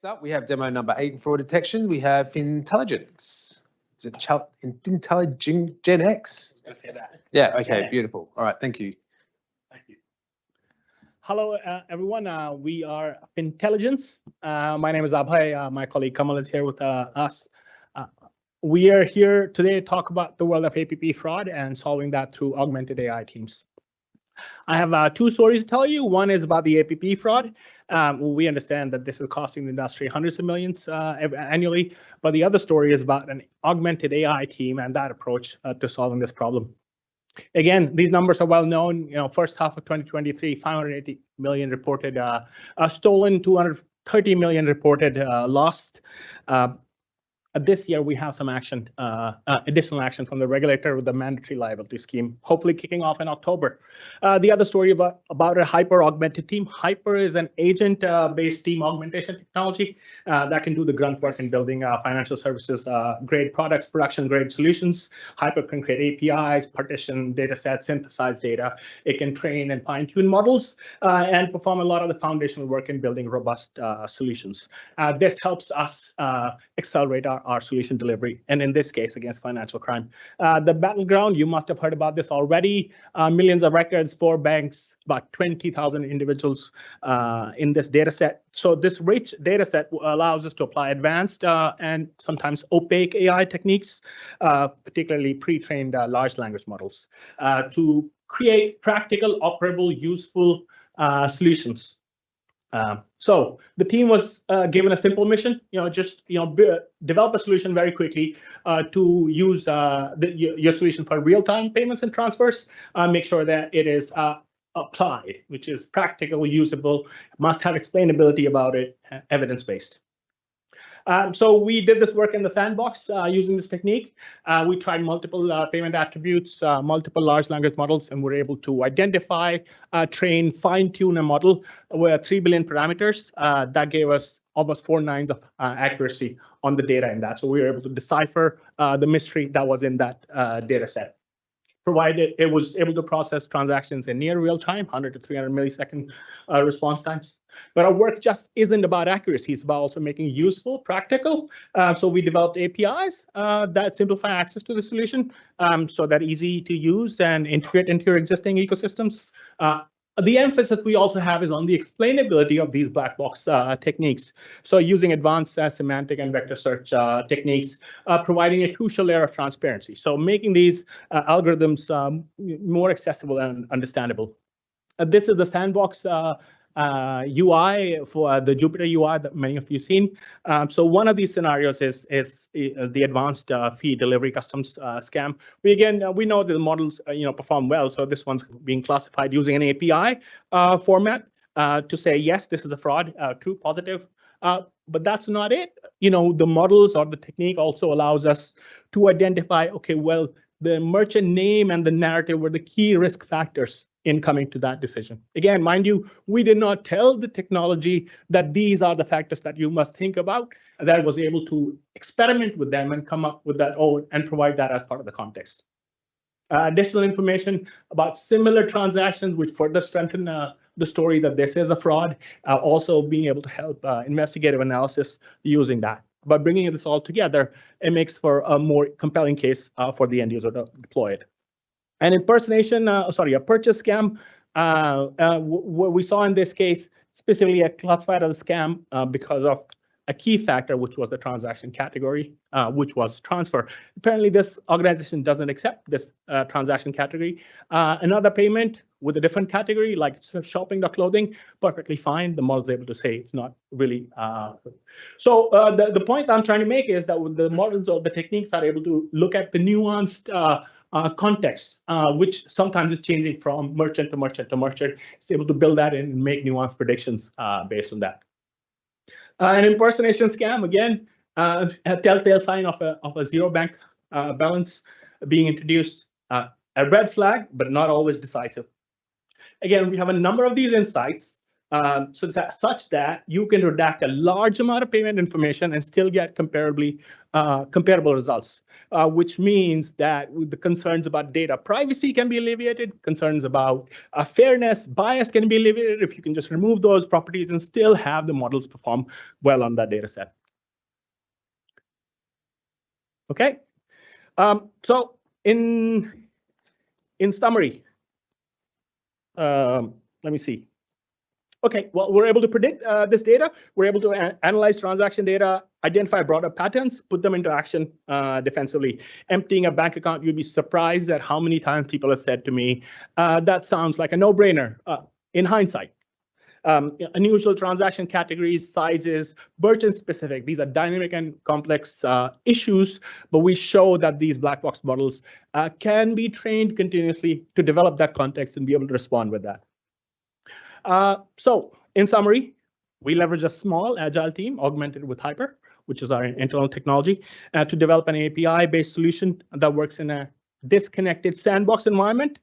Next up, we have demo number 8 in fraud detection. We have Fintelligence. Is it Fintelligence Gen X? I was going to say that. Yeah, okay, Gen X. beautiful. All right, thank you. Thank you. Hello, everyone. We are Intelligence. My name is Abhay. My colleague Kamal is here with us. We are here today to talk about the world of APP fraud and solving that through augmented AI teams. I have two stories to tell you. One is about the APP fraud. We understand that this is costing the industry hundreds of millions annually, but the other story is about an augmented AI team and that approach to solving this problem. Again, these numbers are well known. First half of 2023, 580 million reported stolen, 230 million reported lost. This year, we have some action, additional action from the regulator with the mandatory liability scheme, hopefully kicking off in October. The other story about a hyper augmented team. Hyper is an agent-based team augmentation technology that can do the grunt work in building financial services grade products, production grade solutions. Hyper can create APIs, partition data sets, synthesize data. It can train and fine tune models and perform a lot of the foundational work in building robust solutions. This helps us accelerate our solution delivery, and in this case, against financial crime. The battleground, you must have heard about this already. Millions of records, 4 banks, about 20,000 individuals in this data set. So this rich data set allows us to apply advanced and sometimes opaque AI techniques, particularly pre-trained large language models, to create practical, operable, useful solutions. So the team was given a simple mission, develop a solution very quickly to use your solution for real-time payments and transfers. Make sure that it is applied, which is practical, usable, must have explainability about it, evidence-based. So we did this work in the Sandbox using this technique. We tried multiple payment attributes, multiple large language models, and we're able to identify, train, fine-tune a model with 3 billion parameters. That gave us almost 4 nines of accuracy on the data in that. So we were able to decipher the mystery that was in that data set. Provided it was able to process transactions in near real time, 100 to 300 millisecond response times. But our work just isn't about accuracy. It's about also making it useful, practical. So we developed APIs that simplify access to the solution so that easy to use and integrate into your existing ecosystems. The emphasis we also have is on the explainability of these black box techniques. So using advanced semantic and vector search techniques, providing a crucial layer of transparency. So making these algorithms more accessible and understandable. This is the Sandbox UI for the Jupyter UI that many of you seen. So one of these scenarios is the advanced fee delivery customs scam. We know that the models perform well, so this one's being classified using an API format to say yes, this is a fraud, true, positive. But that's not it. The models or the technique also allows us to identify, okay, well, the merchant name and the narrative were the key risk factors in coming to that decision. Again, mind you, we did not tell the technology that these are the factors that you must think about. That was able to experiment with them and come up with that and provide that as part of the context. Additional information about similar transactions, which further strengthen the story that this is a fraud. Also being able to help investigative analysis using that. But bringing this all together, it makes for a more compelling case for the end user to deploy it. An impersonation, a purchase scam, what we saw in this case, specifically classified as a scam because of a key factor, which was the transaction category, which was transfer. Apparently, this organization doesn't accept this transaction category. Another payment with a different category, like shopping or clothing, perfectly fine. The model is able to say it's not really. So the point I'm trying to make is that the models or the techniques are able to look at the nuanced context, which sometimes is changing from merchant to merchant to merchant. It's able to build that in and make nuanced predictions based on that. An impersonation scam, again, a telltale sign of a zero bank balance being introduced. A red flag, but not always decisive. Again, we have a number of these insights So that, such that you can redact a large amount of payment information and still get comparable results, which means that the concerns about data privacy can be alleviated, concerns about fairness, bias can be alleviated if you can just remove those properties and still have the models perform well on that data set. Okay, so in summary, let me see. Okay, well, we're able to predict this data. We're able to analyze transaction data, identify broader patterns, put them into action defensively. Emptying a bank account, you'd be surprised at how many times people have said to me, that sounds like a no-brainer in hindsight. Unusual transaction categories, sizes, merchant specific. These are dynamic and complex issues, but we show that these black box models can be trained continuously to develop that context and be able to respond with that. So in summary, we leverage a small agile team augmented with Hyper, which is our internal technology, to develop an API-based solution that works in a disconnected sandbox environment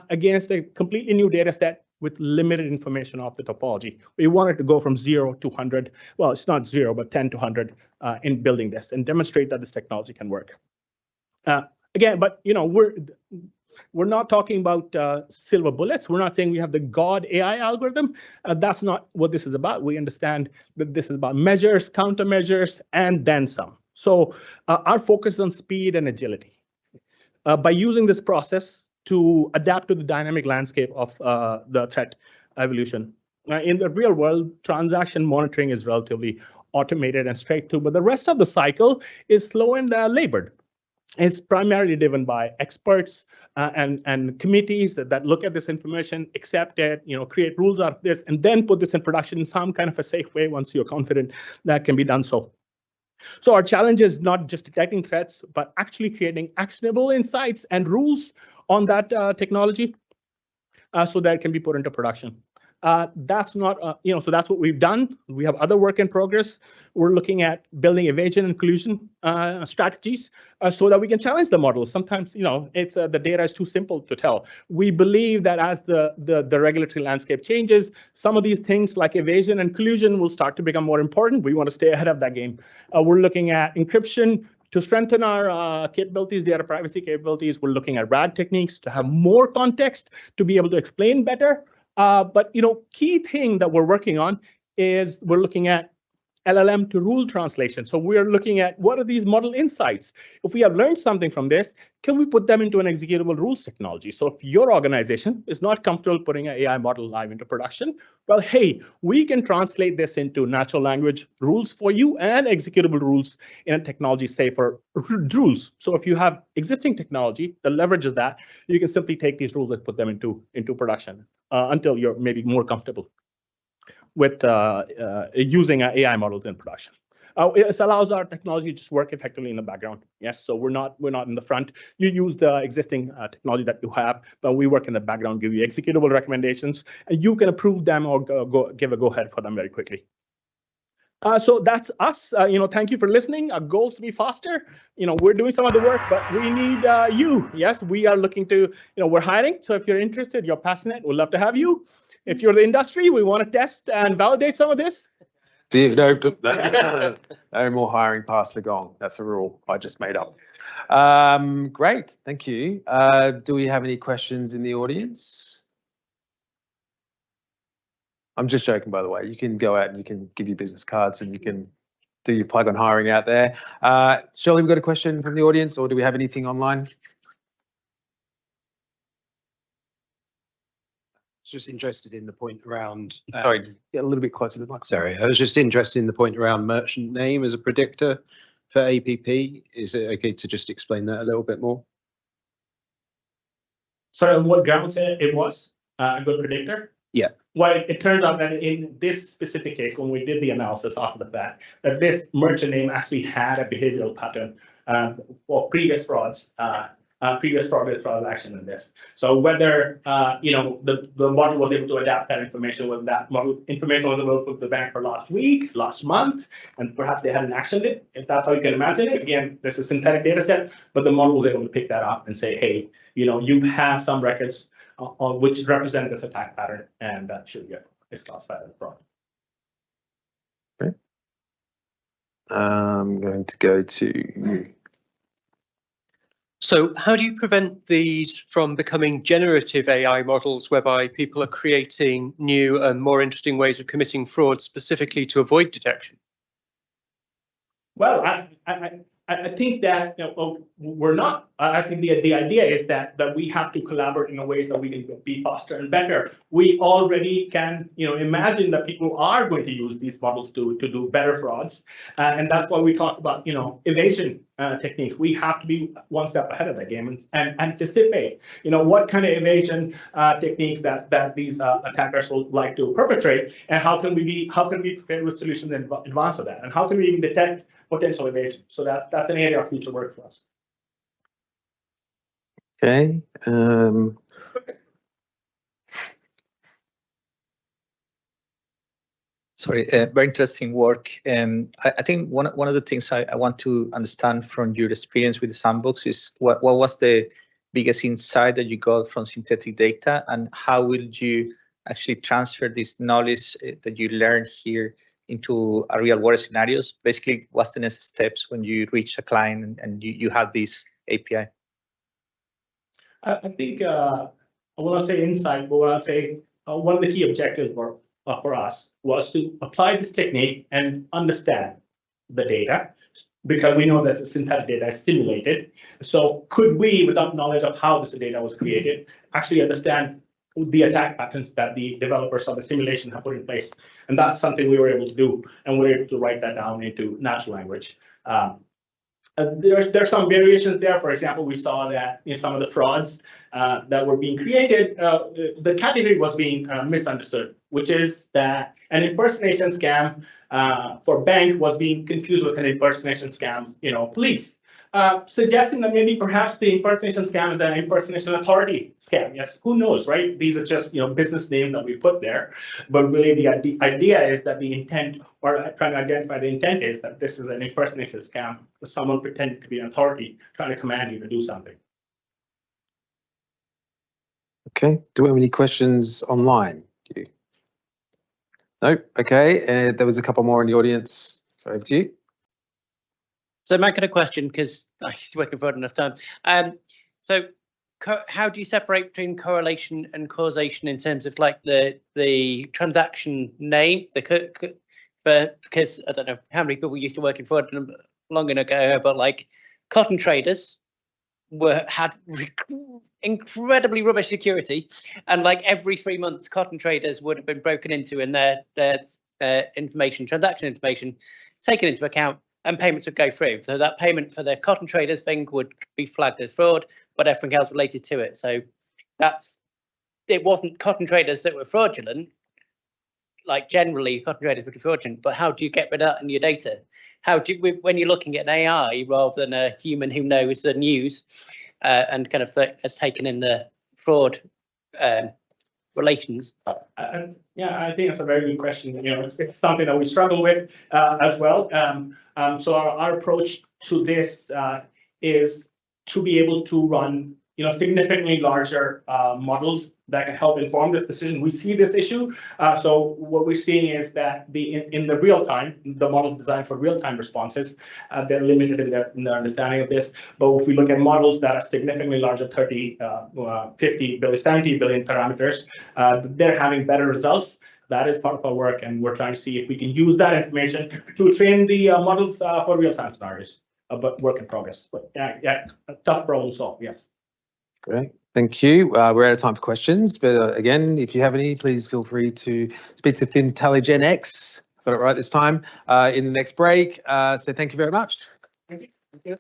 against a completely new data set with limited information of the topology. We wanted to go from 0 to 100. Well, it's not 0, but 10 to 100 in building this and demonstrate that this technology can work. Again, but you know, we're not talking about silver bullets. We're not saying we have the God AI algorithm. That's not what this is about. We understand that this is about measures, countermeasures, and then some. So our focus is on speed and agility. By using this process to adapt to the dynamic landscape of the threat evolution. In the real world, transaction monitoring is relatively automated and straight through, but the rest of the cycle is slow and labored. It's primarily driven by experts and committees that look at this information, accept it, create rules out of this, and then put this in production in some kind of a safe way once you're confident that can be done so. So our challenge is not just detecting threats, but actually creating actionable insights and rules on that technology so that it can be put into production. That's not, so that's what we've done. We have other work in progress. We're looking at building evasion and collusion strategies so that we can challenge the models. Sometimes, it's the data is too simple to tell. We believe that as the regulatory landscape changes, some of these things like evasion and collusion will start to become more important. We want to stay ahead of that game. We're looking at encryption to strengthen our capabilities, data privacy capabilities. We're looking at RAD techniques to have more context to be able to explain better. But key thing that we're working on is we're looking at LLM to rule translation. So we're looking at what are these model insights? If we have learned something from this, can we put them into an executable rules technology? So if your organization is not comfortable putting an AI model live into production, well, hey, we can translate this into natural language rules for you and executable rules in a technology safer rules. So if you have existing technology that leverages that, you can simply take these rules and put them into production until you're maybe more comfortable with using AI models in production. It allows our technology to just work effectively in the background. Yes, so we're not in the front. You use the existing technology that you have, but we work in the background, give you executable recommendations, and you can approve them or give a go ahead for them very quickly. So that's us. Thank you for listening. Our goal is to be faster. We're doing some of the work, but we need you. Yes, we are looking to. We're hiring. So if you're interested, you're passionate, we'd love to have you. If you're the industry, we want to test and validate some of this. No more hiring past the gong. That's a rule I just made up. Great, thank you. Do we have any questions in the audience? I'm just joking, by the way. You can go out and you can give your business cards and you can do your plug on hiring out there. Shirley, we've got a question from the audience, or do we have anything online? Just interested in the point around. Sorry, get a little bit closer to the mic. Sorry, I was just interested in the point around merchant name as a predictor for APP. Is it okay to just explain that a little bit more? Sorry, on what grounds it was a good predictor? Yeah. Well, it turns out that in this specific case, when we did the analysis after the fact, that this merchant name actually had a behavioral pattern for previous frauds. Previous fraudulent transaction in this. So whether the model was able to adapt that information, whether that model information was available to the bank for last week, last month, and perhaps they hadn't actioned it. If that's how you can imagine it, again, this is a synthetic data set, but the model was able to pick that up and say, hey, you have some records which represent this attack pattern, and that should get. is classified as fraud. I'm going to go to you. So how do you prevent these from becoming generative AI models whereby people are creating new and more interesting ways of committing fraud specifically to avoid detection? Well, I think that we're not. I think the idea is that we have to collaborate in ways that we can be faster and better. We already can imagine that people are going to use these models to do better frauds, and that's why we talk about evasion techniques. We have to be one step ahead of the game and anticipate what kind of evasion techniques that these attackers will like to perpetrate, and how can we be prepared with solutions in advance of that, and how can we even detect potential evasion. So that's an area of future work for us. Okay. Sorry, very interesting work. I think one of the things I want to understand from your experience with the Sandbox is what was the biggest insight that you got from synthetic data, and how will you actually transfer this knowledge that you learned here into a real world scenarios? Basically, what's the next steps when you reach a client and you have this API? I think I will not say insight, but what I'll say one of the key objectives for us was to apply this technique and understand the data, because we know that the synthetic data is simulated. So could we, without knowledge of how this data was created, actually understand the attack patterns that the developers of the simulation have put in place? And that's something we were able to do, and we were able to write that down into natural language. There's some variations there. For example, we saw that in some of the frauds that were being created, the category was being misunderstood, which is that an impersonation scam for bank was being confused with an impersonation scam, police. Suggesting that maybe perhaps the impersonation scam is an impersonation authority scam. Yes, who knows, right? These are just business names that we put there, but really the idea is that the intent, or trying to identify the intent, is that this is an impersonation scam, someone pretending to be an authority trying to command you to do something. Okay. Do we have any questions online? No. Okay. There was a couple more in the audience. Sorry, to you. So Matt, got a question, because I used to work in fraud enough time. So how do you separate between correlation and causation in terms of like the transaction name? Because I don't know how many people used to work in fraud long ago, but like cotton traders had incredibly rubbish security, and like every 3 months, cotton traders would have been broken into, and their transaction information taken into account, and payments would go through. So that payment for the cotton traders thing would be flagged as fraud, but everything else related to it. So it wasn't cotton traders that were fraudulent. Like generally, cotton traders would be fraudulent, but how do you get rid of that in your data? How do you, when you're looking at an AI rather than a human who knows the news and kind of has taken in the fraud relations? Yeah, I think that's a very good question. It's something that we struggle with as well. So our approach to this is to be able to run significantly larger models that can help inform this decision. We see this issue. So what we're seeing is that in the real time, the models designed for real-time responses, they're limited in their understanding of this. But if we look at models that are significantly larger, 30, 50 billion, 70 billion parameters, they're having better results. That is part of our work, and we're trying to see if we can use that information to train the models for real-time scenarios. But work in progress. But yeah, a tough problem to solve. Yes. Great. Thank you. We're out of time for questions, but again, if you have any, please feel free to speak to FintelligenX. Got it right this time in the next break. So thank you very much. Thank you.